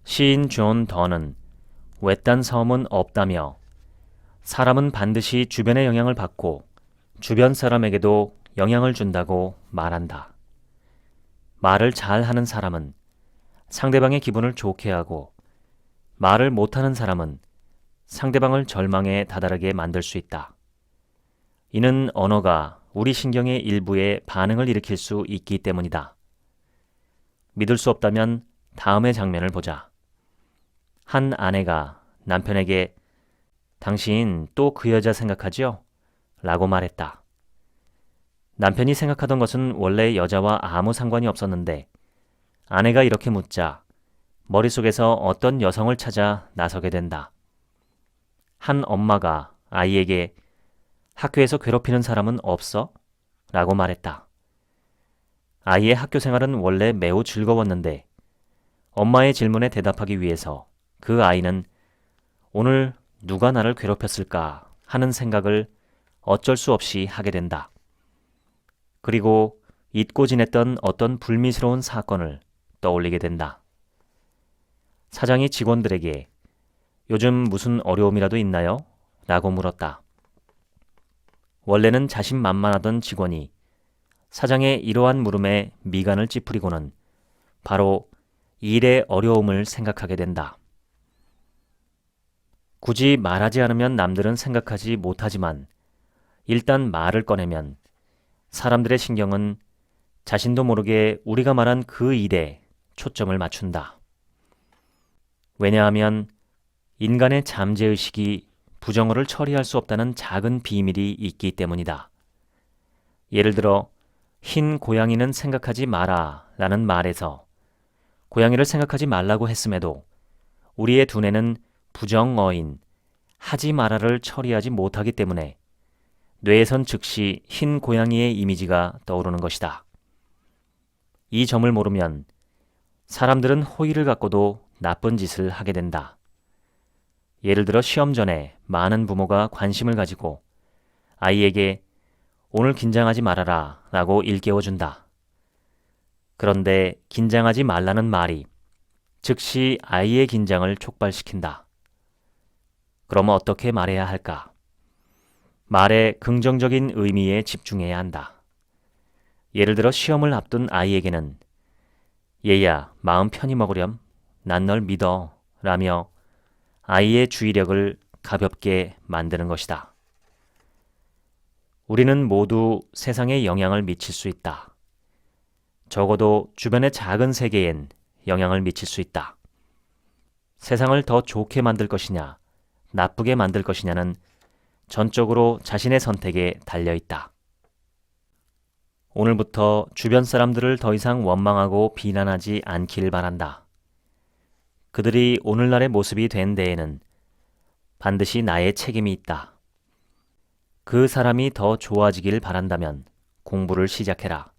시인 존 던은 외딴 섬은 없다며 사람은 반드시 주변의 영향을 받고 주변 사람에게도 영향을 준다고 말한다. 말을 잘하는 사람은 상대방의 기분을 좋게 하고 말을 못하는 사람은 상대방을 절망에 다다르게 만들 수 있다. 이는 언어가 우리 신경의 일부에 반응을 일으킬 수 있기 때문이다. 믿을 수 없다면 다음의 장면을 보자. 한 아내가 남편에게 당신 또 그 여자 생각하지요? 라고 말했다. 남편이 생각하던 것은 원래 여자와 아무 상관이 없었는데 아내가 이렇게 묻자 머릿속에서 어떤 여성을 찾아 나서게 된다. 한 엄마가 아이에게 학교에서 괴롭히는 사람은 없어? 라고 말했다. 아이의 학교 생활은 원래 매우 즐거웠는데 엄마의 질문에 대답하기 위해서 그 아이는 오늘 누가 나를 괴롭혔을까 하는 생각을 어쩔 수 없이 하게 된다. 그리고 잊고 지냈던 어떤 불미스러운 사건을 떠올리게 된다. 사장이 직원들에게 요즘 무슨 어려움이라도 있나요? 라고 물었다. 원래는 자신만만하던 직원이 사장의 이러한 물음에 미간을 찌푸리고는 바로 일의 어려움을 생각하게 된다. 굳이 말하지 않으면 남들은 생각하지 못하지만 일단 말을 꺼내면 사람들의 신경은 자신도 모르게 우리가 말한 그 일에 초점을 맞춘다. 왜냐하면 인간의 잠재의식이 부정어를 처리할 수 없다는 작은 비밀이 있기 때문이다. 예를 들어 흰 고양이는 생각하지 마라 라는 말에서 고양이를 생각하지 말라고 했음에도 우리의 두뇌는 부정어인 하지 마라를 처리하지 못하기 때문에 뇌에선 즉시 흰 고양이의 이미지가 떠오르는 것이다. 이 점을 모르면 사람들은 호의를 갖고도 나쁜 짓을 하게 된다. 예를 들어 시험 전에 많은 부모가 관심을 가지고 아이에게 오늘 긴장하지 말아라 라고 일깨워준다. 그런데 긴장하지 말라는 말이 즉시 아이의 긴장을 촉발시킨다. 그럼 어떻게 말해야 할까? 말의 긍정적인 의미에 집중해야 한다. 예를 들어 시험을 앞둔 아이에게는 얘야, 마음 편히 먹으렴. 난 널 믿어. 라며 아이의 주의력을 가볍게 만드는 것이다. 우리는 모두 세상에 영향을 미칠 수 있다. 적어도 주변의 작은 세계엔 영향을 미칠 수 있다. 세상을 더 좋게 만들 것이냐, 나쁘게 만들 것이냐는 전적으로 자신의 선택에 달려 있다. 오늘부터 주변 사람들을 더 이상 원망하고 비난하지 않길 바란다. 그들이 오늘날의 모습이 된 데에는 반드시 나의 책임이 있다. 그 사람이 더 좋아지길 바란다면 공부를 시작해라.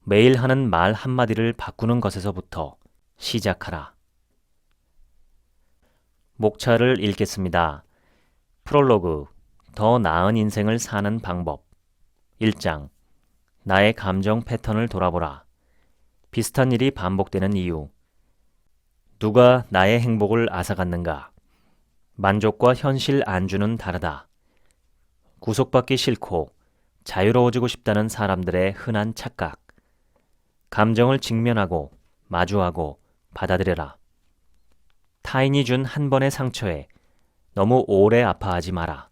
매일 하는 말 한마디를 바꾸는 것에서부터 시작하라. 목차를 읽겠습니다. 프롤로그, 더 나은 인생을 사는 방법. 1장, 나의 감정 패턴을 돌아보라. 비슷한 일이 반복되는 이유. 누가 나의 행복을 앗아갔는가? 만족과 현실 안주는 다르다. 구속받기 싫고 자유로워지고 싶다는 사람들의 흔한 착각. 감정을 직면하고 마주하고 받아들여라. 타인이 준 한 번의 상처에 너무 오래 아파하지 마라.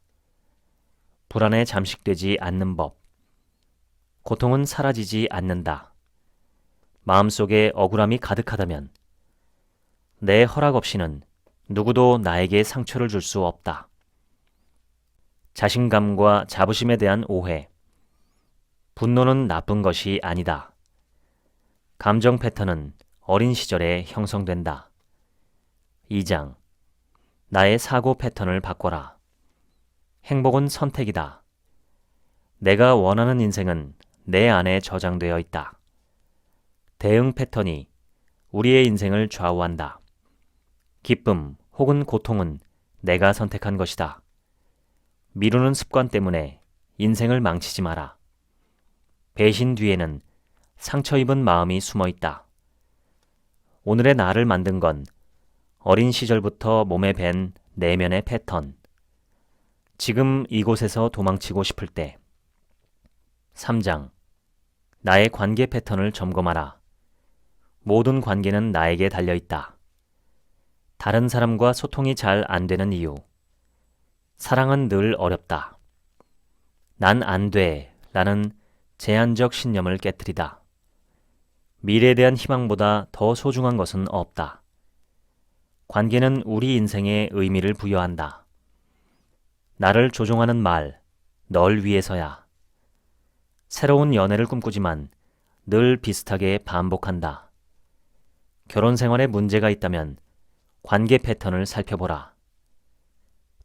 불안에 잠식되지 않는 법. 고통은 사라지지 않는다. 마음속에 억울함이 가득하다면 내 허락 없이는 누구도 나에게 상처를 줄 수 없다. 자신감과 자부심에 대한 오해. 분노는 나쁜 것이 아니다. 감정 패턴은 어린 시절에 형성된다. 2장. 나의 사고 패턴을 바꿔라. 행복은 선택이다. 내가 원하는 인생은 내 안에 저장되어 있다. 대응 패턴이 우리의 인생을 좌우한다. 기쁨 혹은 고통은 내가 선택한 것이다. 미루는 습관 때문에 인생을 망치지 마라. 배신 뒤에는 상처 입은 마음이 숨어 있다. 오늘의 나를 만든 건 어린 시절부터 몸에 밴 내면의 패턴. 지금 이곳에서 도망치고 싶을 때 3장. 나의 관계 패턴을 점검하라. 모든 관계는 나에게 달려있다. 다른 사람과 소통이 잘 안 되는 이유. 사랑은 늘 어렵다. 난 안 돼 라는 제한적 신념을 깨트리다. 미래에 대한 희망보다 더 소중한 것은 없다. 관계는 우리 인생에 의미를 부여한다. 나를 조종하는 말, 널 위해서야. 새로운 연애를 꿈꾸지만 늘 비슷하게 반복한다. 결혼 생활에 문제가 있다면 관계 패턴을 살펴보라.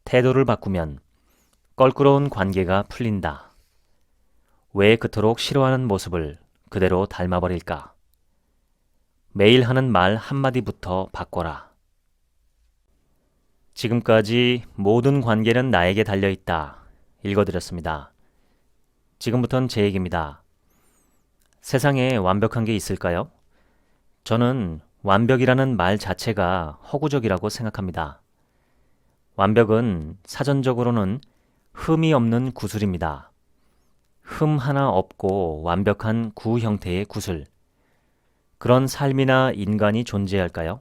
태도를 바꾸면 껄끄러운 관계가 풀린다. 왜 그토록 싫어하는 모습을 그대로 닮아버릴까? 매일 하는 말 한마디부터 바꿔라. 지금까지 모든 관계는 나에게 달려있다. 읽어드렸습니다. 지금부턴 제 얘기입니다. 세상에 완벽한 게 있을까요? 저는 완벽이라는 말 자체가 허구적이라고 생각합니다. 완벽은 사전적으로는 흠이 없는 구슬입니다. 흠 하나 없고 완벽한 구 형태의 구슬. 그런 삶이나 인간이 존재할까요?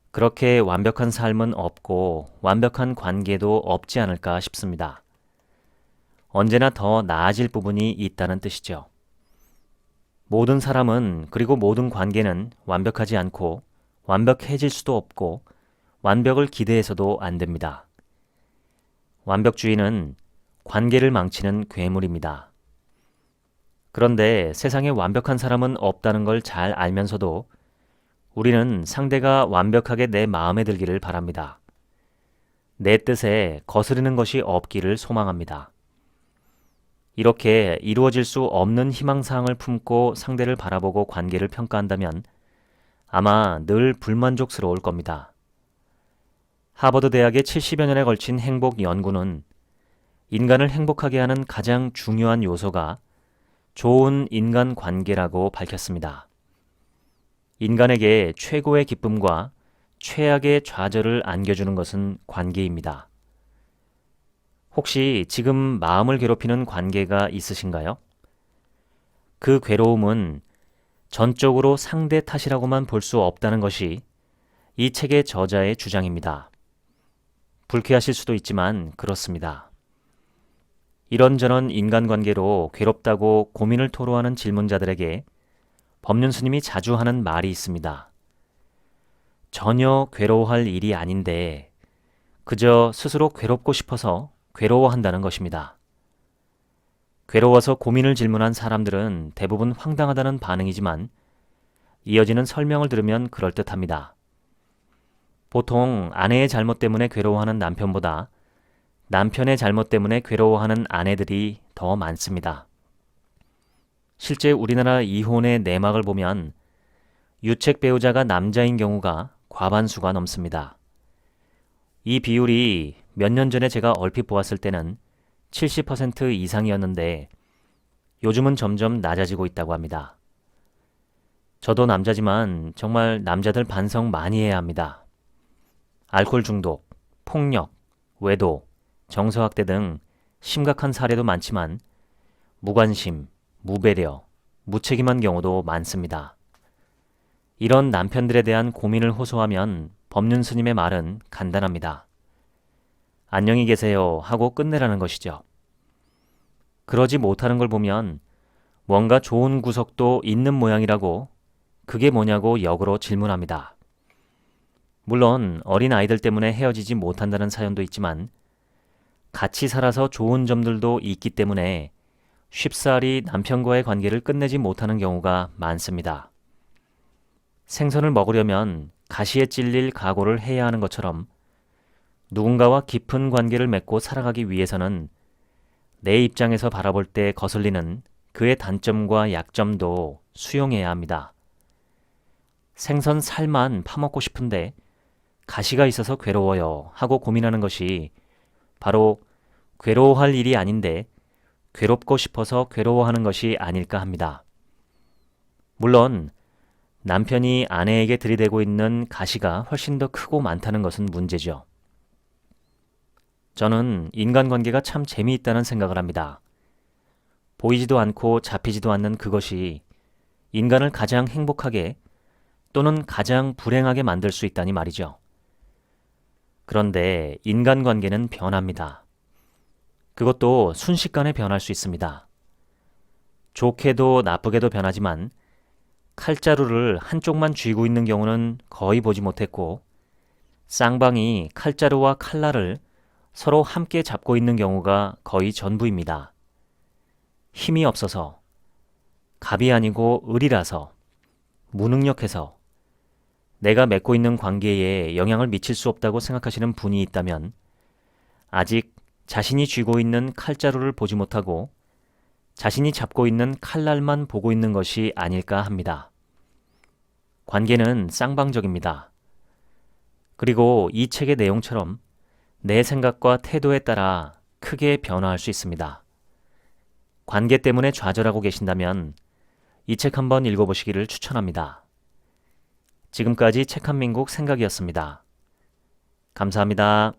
그렇게 완벽한 삶은 없고 완벽한 관계도 없지 않을까 싶습니다. 언제나 더 나아질 부분이 있다는 뜻이죠. 모든 사람은 그리고 모든 관계는 완벽하지 않고 완벽해질 수도 없고 완벽을 기대해서도 안 됩니다. 완벽주의는 관계를 망치는 괴물입니다. 그런데 세상에 완벽한 사람은 없다는 걸 잘 알면서도 우리는 상대가 완벽하게 내 마음에 들기를 바랍니다. 내 뜻에 거스르는 것이 없기를 소망합니다. 이렇게 이루어질 수 없는 희망사항을 품고 상대를 바라보고 관계를 평가한다면 아마 늘 불만족스러울 겁니다. 하버드 대학의 70여 년에 걸친 행복 연구는 인간을 행복하게 하는 가장 중요한 요소가 좋은 인간 관계라고 밝혔습니다. 인간에게 최고의 기쁨과 최악의 좌절을 안겨주는 것은 관계입니다. 혹시 지금 마음을 괴롭히는 관계가 있으신가요? 그 괴로움은 전적으로 상대 탓이라고만 볼 수 없다는 것이 이 책의 저자의 주장입니다. 불쾌하실 수도 있지만 그렇습니다. 이런저런 인간관계로 괴롭다고 고민을 토로하는 질문자들에게 법륜 스님이 자주 하는 말이 있습니다. 전혀 괴로워할 일이 아닌데 그저 스스로 괴롭고 싶어서 괴로워한다는 것입니다. 괴로워서 고민을 질문한 사람들은 대부분 황당하다는 반응이지만 이어지는 설명을 들으면 그럴듯합니다. 보통 아내의 잘못 때문에 괴로워하는 남편보다 남편의 잘못 때문에 괴로워하는 아내들이 더 많습니다. 실제 우리나라 이혼의 내막을 보면 유책 배우자가 남자인 경우가 과반수가 넘습니다. 이 비율이 몇 년 전에 제가 얼핏 보았을 때는 70% 이상이었는데 요즘은 점점 낮아지고 있다고 합니다. 저도 남자지만 정말 남자들 반성 많이 해야 합니다. 알코올 중독, 폭력, 외도, 정서학대 등 심각한 사례도 많지만 무관심, 무배려, 무책임한 경우도 많습니다. 이런 남편들에 대한 고민을 호소하면 법륜 스님의 말은 간단합니다. 안녕히 계세요 하고 끝내라는 것이죠. 그러지 못하는 걸 보면 뭔가 좋은 구석도 있는 모양이라고 그게 뭐냐고 역으로 질문합니다. 물론 어린 아이들 때문에 헤어지지 못한다는 사연도 있지만 같이 살아서 좋은 점들도 있기 때문에 쉽사리 남편과의 관계를 끝내지 못하는 경우가 많습니다. 생선을 먹으려면 가시에 찔릴 각오를 해야 하는 것처럼 누군가와 깊은 관계를 맺고 살아가기 위해서는 내 입장에서 바라볼 때 거슬리는 그의 단점과 약점도 수용해야 합니다. 생선 살만 파먹고 싶은데 가시가 있어서 괴로워요 하고 고민하는 것이 바로 괴로워할 일이 아닌데 괴롭고 싶어서 괴로워하는 것이 아닐까 합니다. 물론 남편이 아내에게 들이대고 있는 가시가 훨씬 더 크고 많다는 것은 문제죠. 저는 인간관계가 참 재미있다는 생각을 합니다. 보이지도 않고 잡히지도 않는 그것이 인간을 가장 행복하게 또는 가장 불행하게 만들 수 있다니 말이죠. 그런데 인간관계는 변합니다. 그것도 순식간에 변할 수 있습니다. 좋게도 나쁘게도 변하지만 칼자루를 한쪽만 쥐고 있는 경우는 거의 보지 못했고 쌍방이 칼자루와 칼날을 서로 함께 잡고 있는 경우가 거의 전부입니다. 힘이 없어서, 갑이 아니고 을이라서, 무능력해서, 내가 맺고 있는 관계에 영향을 미칠 수 없다고 생각하시는 분이 있다면 아직 자신이 쥐고 있는 칼자루를 보지 못하고 자신이 잡고 있는 칼날만 보고 있는 것이 아닐까 합니다. 관계는 쌍방적입니다. 그리고 이 책의 내용처럼 내 생각과 태도에 따라 크게 변화할 수 있습니다. 관계 때문에 좌절하고 계신다면 이 책 한번 읽어보시기를 추천합니다. 지금까지 책 한 민국 생각이었습니다. 감사합니다.